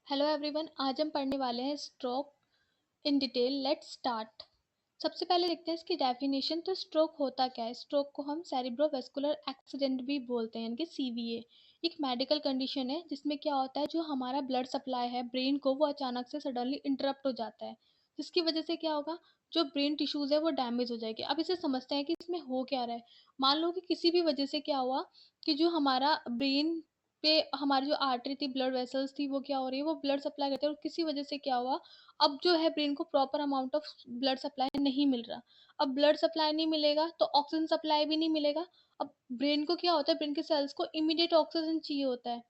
Hello everyone, आज हम पढ़ने वाले हैं stroke in detail. Let's start. सबसे पहले देखते हैं इसकी डेफिनेशन। तो स्ट्रोक होता क्या है? स्ट्रोक को हम सेरिब्रोवैस्कुलर एक्सीडेंट भी बोलते हैं, यानी कि सीवीए। एक मेडिकल कंडीशन है जिसमें क्या होता है, जो हमारा ब्लड सप्लाई है ब्रेन को, वो अचानक से सडनली इंटरप्ट हो जाता है, जिसकी वजह से क्या होगा, जो ब्रेन टिश्यूज है वो डैमेज हो जाएगी। अब इसे समझते हैं कि इसमें हो क्या रहा है। मान लो कि किसी भी वजह से क्या हुआ कि जो हमारा ब्रेन पे हमारी जो आर्टरी थी, ब्लड वेसल्स थी, वो क्या हो रही है, वो ब्लड सप्लाई करते हैं, और किसी वजह से क्या हुआ, अब जो है ब्रेन को proper amount of blood supply नहीं मिल रहा। अब ब्लड सप्लाई नहीं मिलेगा तो ऑक्सीजन सप्लाई भी नहीं मिलेगा। अब ब्रेन को क्या होता है, ब्रेन के सेल्स को इमीडिएट ऑक्सीजन चाहिए होता है।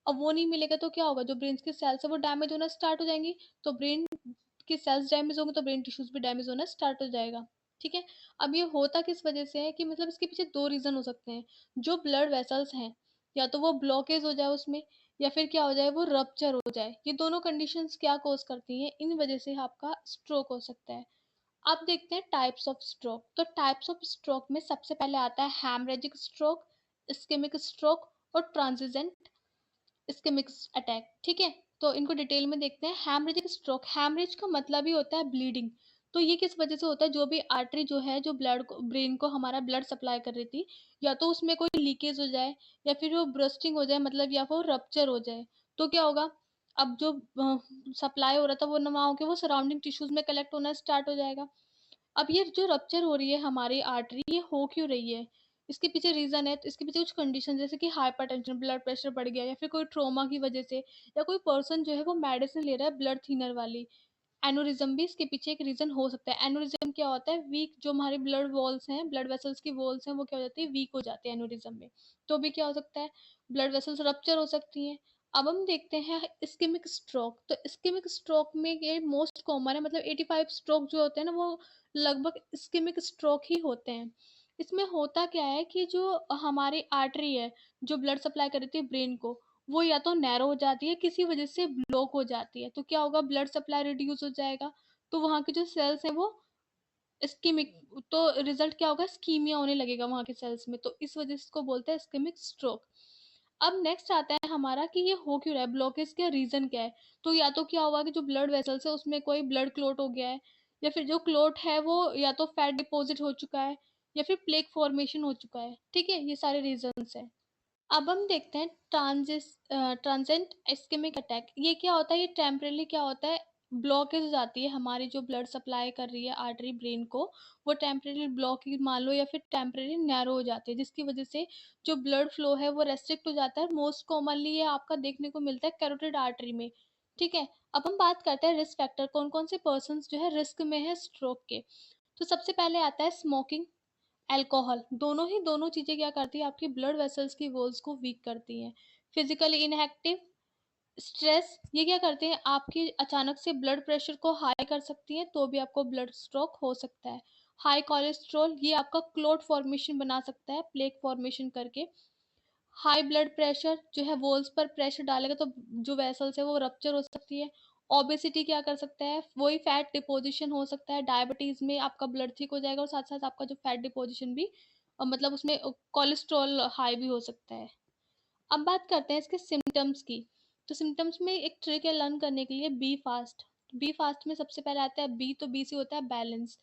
अब वो नहीं मिलेगा तो क्या होगा, जो ब्रेन के सेल्स है वो डैमेज होना स्टार्ट हो जाएंगी। तो ब्रेन के सेल्स डैमेज होंगे तो ब्रेन टिश्यूज भी डैमेज होना स्टार्ट हो जाएगा। ठीक है। अब ये होता किस वजह से है कि मतलब इसके पीछे दो रीजन हो सकते हैं। जो ब्लड वेसल्स हैं, या तो वो ब्लॉकेज हो जाए उसमें, या फिर क्या हो जाए, वो रप्चर हो जाए। ये दोनों कंडीशंस क्या कोज करती हैं, इन वजह से आपका स्ट्रोक हो सकता है। अब देखते हैं टाइप्स ऑफ स्ट्रोक। तो टाइप्स ऑफ स्ट्रोक में सबसे पहले आता है हैमरेजिक स्ट्रोक, इस्केमिक स्ट्रोक और ट्रांजिजेंट इस्केमिक अटैक। ठीक है। तो इनको डिटेल में देखते हैं। हैमरेजिक स्ट्रोक, हैमरेज का मतलब ही होता है ब्लीडिंग। तो ये किस वजह से होता है, जो भी आर्टरी जो है, जो ब्लड को, ब्रेन को हमारा ब्लड सप्लाई कर रही थी, या तो उसमें कोई लीकेज हो जाए, या फिर वो ब्रस्टिंग हो जाए, मतलब या फिर रप्चर हो जाए। तो क्या होगा, अब जो सप्लाई हो रहा था वो ना वहाँ होके वो सराउंडिंग टिश्यूज में कलेक्ट होना स्टार्ट हो जाएगा। अब ये जो रप्चर हो रही है हमारी आर्टरी, ये हो क्यों रही है, इसके पीछे रीजन है। तो इसके पीछे कुछ कंडीशन, जैसे कि हाइपरटेंशन, ब्लड प्रेशर बढ़ गया, या फिर कोई ट्रोमा की वजह से, या कोई पर्सन जो है वो मेडिसिन ले रहा है ब्लड थिनर वाली। एनोरिज्म भी इसके पीछे एक रीजन हो सकता है। एनोरिज्म क्या होता है, वीक जो हमारे ब्लड वॉल्स हैं, ब्लड वेसल्स की वॉल्स हैं, वो क्या हो जाती है, वीक हो जाती है एनोरिज्म में। तो भी क्या हो सकता है, ब्लड वेसल्स रप्चर हो सकती हैं। अब हम देखते हैं इस्केमिक स्ट्रोक। तो इस्केमिक स्ट्रोक में ये मोस्ट कॉमन है, मतलब 85 स्ट्रोक जो होते हैं ना, वो लगभग इस्केमिक स्ट्रोक ही होते हैं। इसमें होता क्या है कि जो हमारी आर्टरी है, जो ब्लड सप्लाई कर रही थी ब्रेन को, वो या तो नैरो हो जाती है, किसी वजह से ब्लॉक हो जाती है। तो क्या होगा, ब्लड सप्लाई रिड्यूस हो जाएगा, तो वहाँ के जो सेल्स हैं वो इस्केमिक, तो रिजल्ट क्या होगा, स्कीमिया होने लगेगा वहाँ के सेल्स में। तो इस वजह से इसको बोलते हैं इस्केमिक स्ट्रोक। अब नेक्स्ट आता है हमारा कि ये हो क्यों रहा है, ब्लॉकेज का रीजन क्या है। तो या तो क्या हुआ कि जो ब्लड वेसल्स है उसमें कोई ब्लड क्लोट हो गया है, या फिर जो क्लोट है वो या तो फैट डिपॉजिट हो चुका है, या फिर प्लेक फॉर्मेशन हो चुका है। ठीक है, ये सारे रीजंस है। अब हम देखते हैं ट्रांजेंट इस्केमिक अटैक। ये क्या होता है, ये टेम्परेली क्या होता है, ब्लॉकेज हो जाती है हमारी जो ब्लड सप्लाई कर रही है आर्टरी ब्रेन को, वो टेम्परेरी ब्लॉक मान लो, या फिर टेम्परेरी नैरो हो जाती है, जिसकी वजह से जो ब्लड फ्लो है वो रेस्ट्रिक्ट हो जाता है। मोस्ट कॉमनली ये आपका देखने को मिलता है कैरोटिड आर्टरी में। ठीक है। अब हम बात करते हैं रिस्क फैक्टर, कौन कौन से पर्सन जो है रिस्क में है स्ट्रोक के। तो सबसे पहले आता है स्मोकिंग, अल्कोहल। दोनों चीजें क्या करती है, आपकी ब्लड वेसल्स की वॉल्स को वीक करती हैं। फिजिकली इनएक्टिव, स्ट्रेस, ये क्या करते हैं, आपकी अचानक से ब्लड प्रेशर को हाई कर सकती है, तो भी आपको ब्लड स्ट्रोक हो सकता है। हाई कोलेस्ट्रॉल, ये आपका क्लोट फॉर्मेशन बना सकता है, प्लेक फॉर्मेशन करके। हाई ब्लड प्रेशर जो है वॉल्स पर प्रेशर डालेगा तो जो वेसल्स है वो रप्चर हो सकती है। ओबेसिटी क्या कर सकता है, वही फैट डिपोजिशन हो सकता है। डायबिटीज में आपका ब्लड थिक हो जाएगा, और साथ साथ आपका जो फैट डिपोजिशन भी मतलब उसमें कोलेस्ट्रॉल हाई भी हो सकता है। अब बात करते हैं इसके सिम्टम्स की। तो सिम्टम्स में एक ट्रिक है लर्न करने के लिए, बी फास्ट। बी फास्ट में सबसे पहले आता है बी, तो बी से होता है बैलेंस,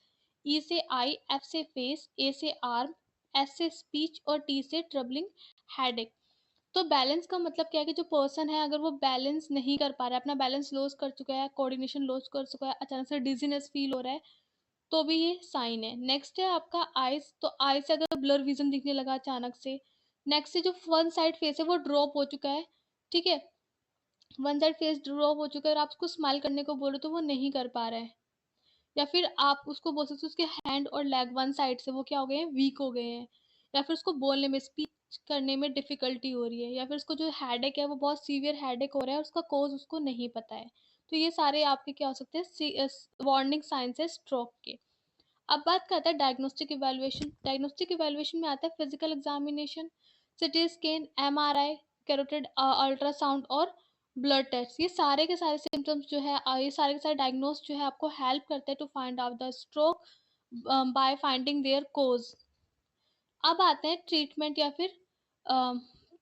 ई से आई, एफ से फेस, ए से आर्म, एस से स्पीच, और टी से ट्रबलिंग हेडेक। तो बैलेंस का मतलब क्या है कि जो पर्सन है, अगर वो बैलेंस नहीं कर पा रहा है, अपना बैलेंस लॉस कर चुका है, कोऑर्डिनेशन लॉस कर चुका है, अचानक से डिजीनेस फील हो रहा है, तो भी ये साइन है। नेक्स्ट है आपका आइज। तो आई से अगर ब्लर विजन दिखने लगा अचानक से। नेक्स्ट से जो वन साइड फेस है वो ड्रॉप हो चुका है। ठीक है, वन साइड फेस ड्रॉप हो चुका है और आप उसको स्माइल करने को बोलो तो वो नहीं कर पा रहा है। या फिर आप उसको बोल सकते हो उसके हैंड और लेग वन साइड से वो क्या हो गए हैं, वीक हो गए हैं। या फिर उसको बोलने में, स्पीच करने में डिफिकल्टी हो रही है। या फिर उसको जो हेडेक है वो बहुत सीवियर हेडेक हो रहा है, उसका कोज उसको नहीं पता है। तो ये सारे आपके क्या हो सकते हैं, वार्निंग साइंस है स्ट्रोक के। अब बात करते हैं डायग्नोस्टिक इवैल्यूएशन। डायग्नोस्टिक इवैल्यूएशन में आता है physical examination, CT scan, MRI, carotid ultrasound और ब्लड टेस्ट। ये सारे के सारे सिम्टम्स जो है, ये सारे के सारे डायग्नोस जो है आपको हेल्प करते हैं to find out the stroke by finding their cause. अब आते हैं ट्रीटमेंट या फिर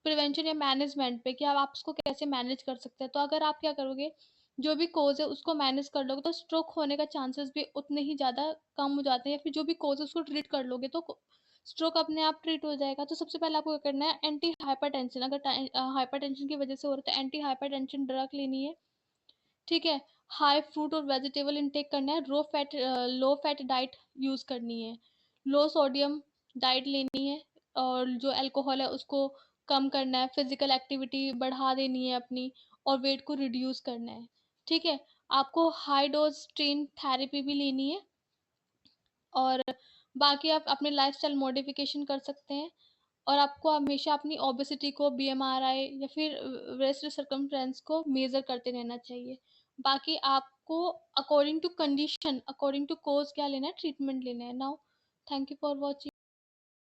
प्रिवेंशन या मैनेजमेंट पे कि आप उसको कैसे मैनेज कर सकते हैं। तो अगर आप क्या करोगे, जो भी कॉज है उसको मैनेज कर लोगे तो स्ट्रोक होने का चांसेस भी उतने ही ज़्यादा कम हो जाते हैं, या फिर जो भी कॉज है उसको ट्रीट कर लोगे तो स्ट्रोक अपने आप ट्रीट हो जाएगा। तो सबसे पहले आपको क्या करना है, एंटी हाइपरटेंशन, अगर हाइपरटेंशन की वजह से हो रहा है तो एंटी हाइपरटेंशन ड्रग लेनी है, ठीक है। हाई फ्रूट और वेजिटेबल इंटेक करना है, लो फैट डाइट यूज करनी है, लो सोडियम डाइट लेनी है, और जो अल्कोहल है उसको कम करना है, फिजिकल एक्टिविटी बढ़ा देनी है अपनी, और वेट को रिड्यूस करना है, ठीक है। आपको हाई डोज स्ट्रेन थेरेपी भी लेनी है, और बाकी आप अपने लाइफस्टाइल मॉडिफिकेशन कर सकते हैं, और आपको हमेशा अपनी ओबेसिटी को, बीएमआरआई या फिर वेस्ट सर्कमफ्रेंस को मेजर करते रहना चाहिए। बाकी आपको according to condition, according to cause क्या लेना है, ट्रीटमेंट लेना है। Now thank you for watching.